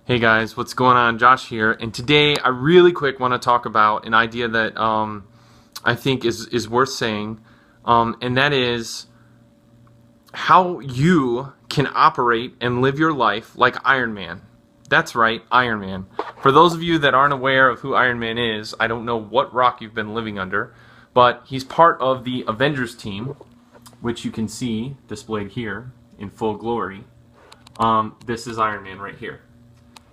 Hey guys, what's going on? Josh here, and today I really quick want to talk about an idea that I think is worth saying, and that is how you can operate and live your life like Iron Man. That's right, Iron Man. For those of you that aren't aware of who Iron Man is, I don't know what rock you've been living under, but he's part of the Avengers team, which you can see displayed here in full glory. This is Iron Man right here.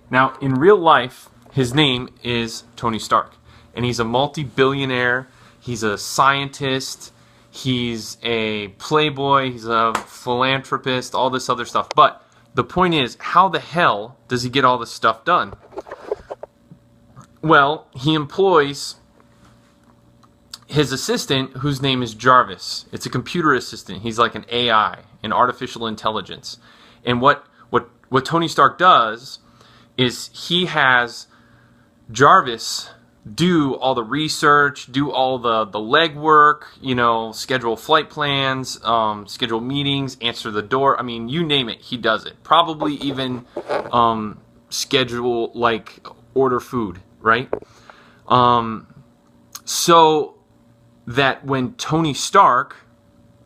Now, in real life, his name is Tony Stark, and he's a multi-billionaire, he's a scientist, he's a playboy, he's a philanthropist, all this other stuff. But the point is, how the hell does he get all this stuff done? Well, he employs his assistant, whose name is Jarvis. It's a computer assistant. He's like an AI, an artificial intelligence. And what Tony Stark does is he has Jarvis do all the research, do all the legwork, schedule flight plans, schedule meetings, answer the door. I mean, you name it, he does it. Probably even schedule, order food, right? So that when Tony Stark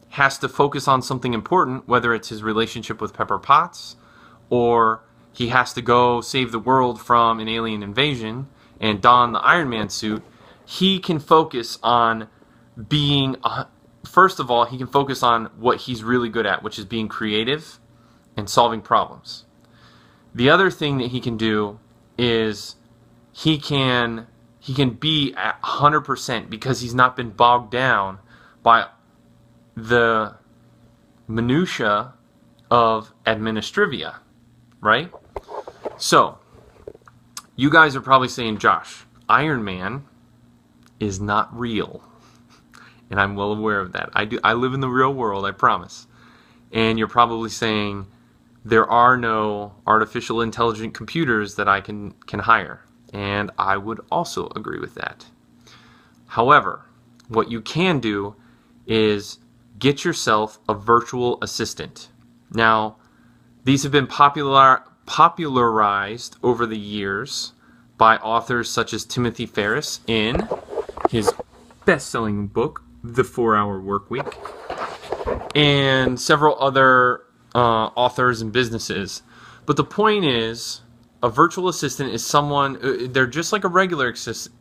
has to focus on something important, whether it's his relationship with Pepper Potts or he has to go save the world from an alien invasion and don the Iron Man suit, he can focus on being, first of all, he can focus on what he's really good at, which is being creative and solving problems. The other thing that he can do is he can be at 100% because he's not been bogged down by the minutia of administrivia, right? So, you guys are probably saying, Josh, Iron Man is not real. And I'm well aware of that. I live in the real world, I promise. And you're probably saying, there are no artificial intelligent computers that I can hire. And I would also agree with that. However, what you can do is get yourself a virtual assistant. Now, these have been popularized over the years by authors such as Timothy Ferriss in his best-selling book, The 4-Hour Workweek, and several other authors and businesses. But the point is, a virtual assistant is someone, they're just like a regular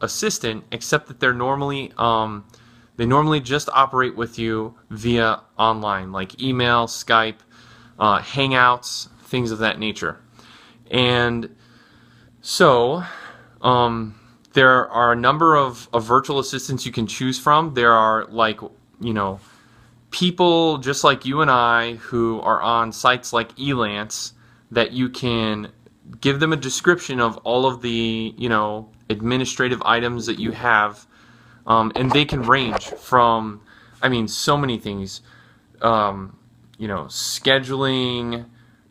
assistant, except that they're normally, they normally just operate with you via online, like email, Skype, Hangouts, things of that nature. And so there are a number of virtual assistants you can choose from. There are people just like you and I who are on sites like Elance that you can give them a description of all of the administrative items that you have, and they can range from, so many things, scheduling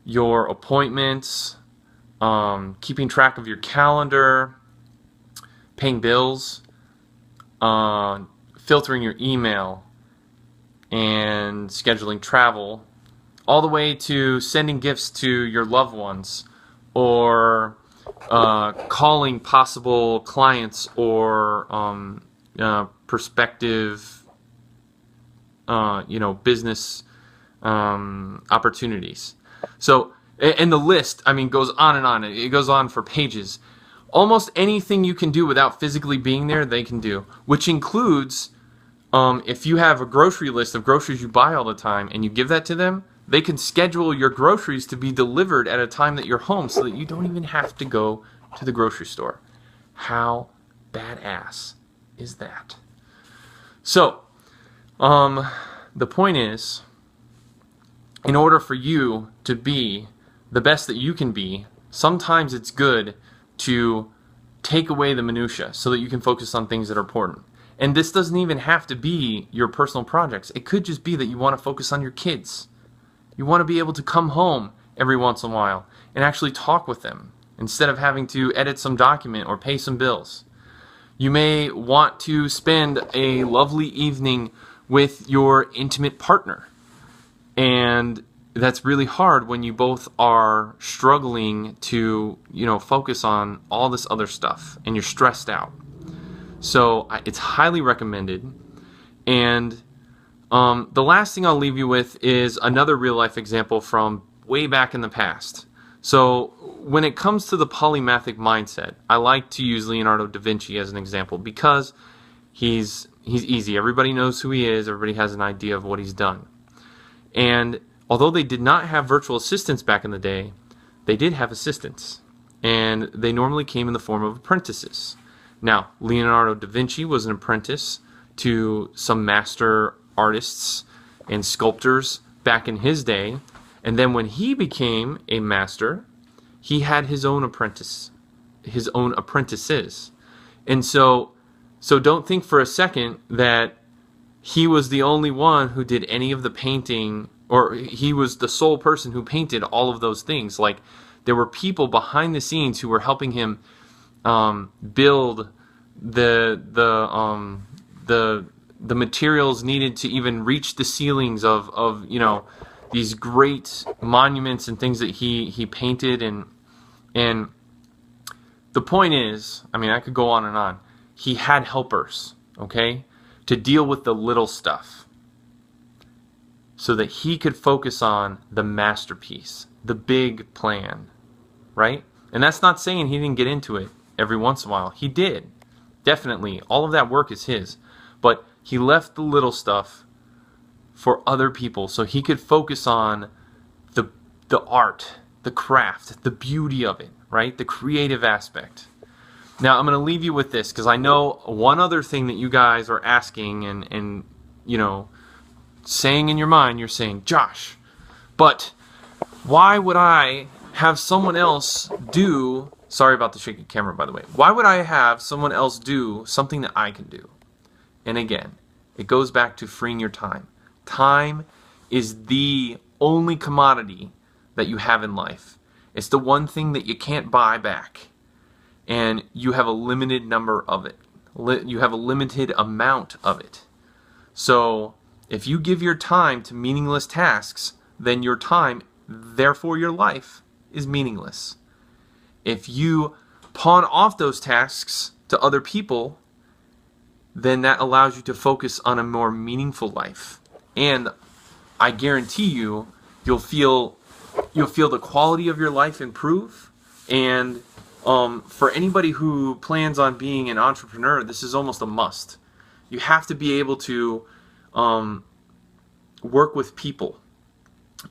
your appointments, keeping track of your calendar, paying bills, filtering your email, and scheduling travel, all the way to sending gifts to your loved ones, or calling possible clients or prospective business opportunities. So, and the list, goes on and on. It goes on for pages. Almost anything you can do without physically being there, they can do. Which includes, if you have a grocery list of groceries you buy all the time and you give that to them, they can schedule your groceries to be delivered at a time that you're home so that you don't even have to go to the grocery store. How badass is that? So, the point is, in order for you to be the best that you can be, sometimes it's good to take away the minutia so that you can focus on things that are important. And this doesn't even have to be your personal projects. It could just be that you want to focus on your kids. You want to be able to come home every once in a while and actually talk with them instead of having to edit some document or pay some bills. You may want to spend a lovely evening with your intimate partner and that's really hard when you both are struggling to, focus on all this other stuff and you're stressed out. So it's highly recommended. And the last thing I'll leave you with is another real life example from way back in the past. So when it comes to the polymathic mindset, I like to use Leonardo da Vinci as an example because he's easy. Everybody knows who he is. Everybody has an idea of what he's done. And although they did not have virtual assistants back in the day, they did have assistants. And they normally came in the form of apprentices. Now, Leonardo da Vinci was an apprentice to some master artists and sculptors back in his day. And then when he became a master, he had his own apprentices. And so don't think for a second that he was the only one who did any of the painting, or he was the sole person who painted all of those things. Like, there were people behind the scenes who were helping him build the materials needed to even reach the ceilings of these great monuments and things that he painted. And the point is, I mean, I could go on and on. He had helpers, okay, to deal with the little stuff so that he could focus on the masterpiece, the big plan, right? And that's not saying he didn't get into it every once in a while. He did, definitely. All of that work is his. But he left the little stuff for other people so he could focus on the art, the craft, the beauty of it, right? The creative aspect. Now, I'm going to leave you with this because I know one other thing that you guys are asking and saying in your mind, you're saying, Josh, but why would I have someone else do, sorry about the shaky camera, by the way, why would I have someone else do something that I can do? And again, it goes back to freeing your time. Time is the only commodity that you have in life. It's the one thing that you can't buy back. And you have a limited number of it. You have a limited amount of it. So if you give your time to meaningless tasks, then your time, therefore your life, is meaningless. If you pawn off those tasks to other people, then that allows you to focus on a more meaningful life. And I guarantee you, you'll feel the quality of your life improve. And for anybody who plans on being an entrepreneur, this is almost a must. You have to be able to work with people.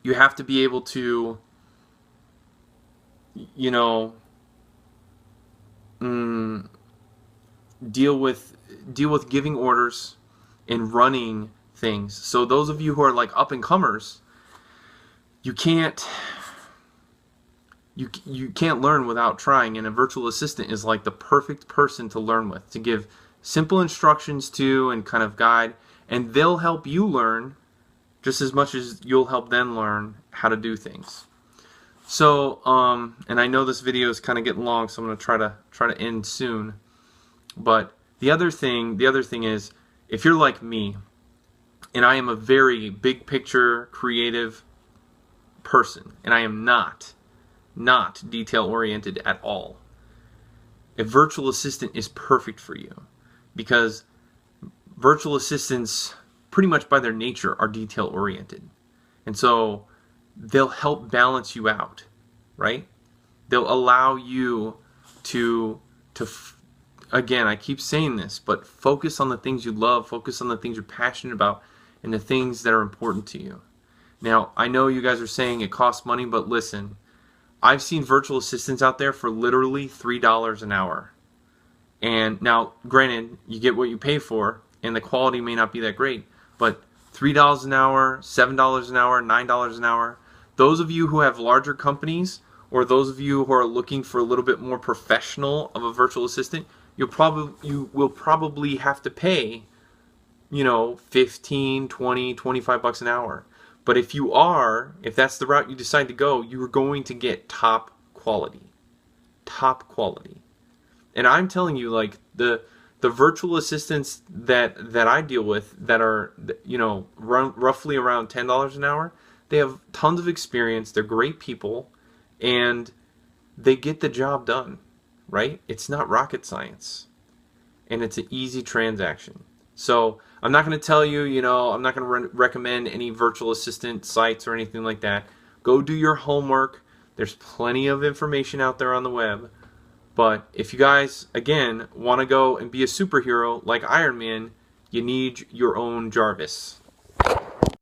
You have to be able to, deal with giving orders and running things. So those of you who are like up and comers, you can't learn without trying, and a virtual assistant is like the perfect person to learn with, to give simple instructions to and kind of guide, and they'll help you learn just as much as you'll help them learn how to do things. So and I know this video is kind of getting long, so I'm going to try to end soon. But the other thing is, if you're like me, and I am a very big picture creative person, and I am not detail oriented at all, a virtual assistant is perfect for you, because virtual assistants pretty much by their nature are detail oriented, and so they'll help balance you out, right? They'll allow you to again, I keep saying this, but focus on the things you love, focus on the things you're passionate about, and the things that are important to you. Now, I know you guys are saying it costs money, but listen, I've seen virtual assistants out there for literally $3 an hour. And now, granted, you get what you pay for, and the quality may not be that great, but $3 an hour, $7 an hour, $9 an hour, those of you who have larger companies, or those of you who are looking for a little bit more professional of a virtual assistant, you will probably have to pay, 15, 20, 25 bucks an hour. But if that's the route you decide to go, you're going to get top quality. Top quality. And I'm telling you, like, the virtual assistants that I deal with that are, roughly around $10 an hour, They have tons of experience. They're great people, and they get the job done, right? It's not rocket science, and it's an easy transaction. So I'm not going to tell you, I'm not going to recommend any virtual assistant sites or anything like that. Go do your homework. There's plenty of information out there on the web. But if you guys, again, want to go and be a superhero like Iron Man, you need your own Jarvis.